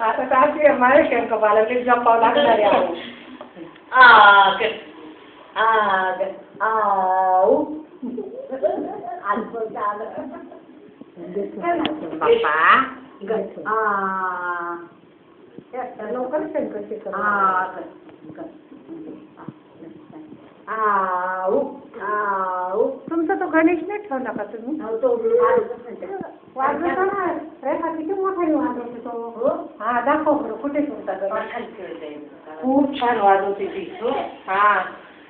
आता काय माझ्या शंकरपाला जपावं लागणार आहे. लवकर शंकर शिकव. तुमचा तो गणेश नाही ठेवला का तुम्ही? वाजवतो ना रेखा किती मोठा वाजवतो तो. हा दाखव बरं कुठे तुमचा गणेश. खूप छान वाजवते ती. हा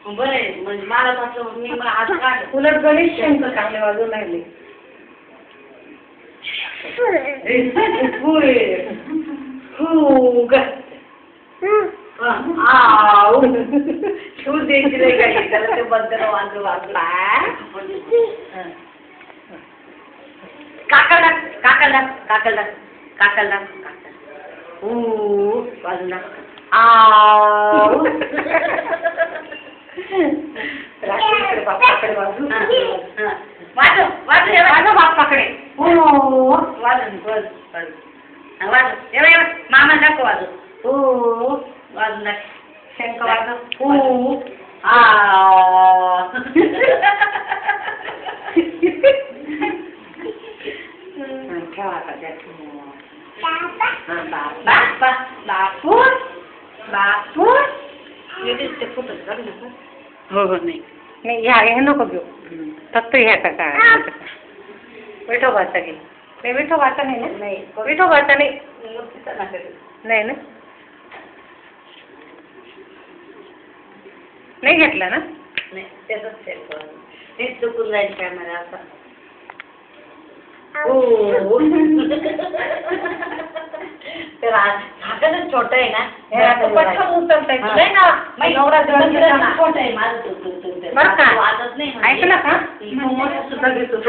बरं म्हणजे मला वाटलं मी आज काय उलट गणेश शंकर चांगले वाजवून राहिले. शिव द्यायची काही त्याला ते बद्दल वाजू वाजला. काकाला काकाला काकाला काकाला बाजूला बाप्पाकडे बाजू वाजव वाजव वाजव बाप्पाकडे वाजव वाजव एवढं मामा दाखव वाजव वाजव शंकर वाजव बापू बापू हो हो नाही नाही ह्या हे नको घेऊ फक्त ह्याचा काय विठोबाचा घे. नाही विठोबाचा नाही ना. नाही विठोबाचा नाही नाही ना. नाही घेतला ना. नाही त्याच ते चुकून जाईल कॅमेरा असा. झाकणच छोट आहे ना पटकन उचलता येत ना. छोट आहे माझं बरं का वाजत नाही ऐकलं का सुद्धा घेतो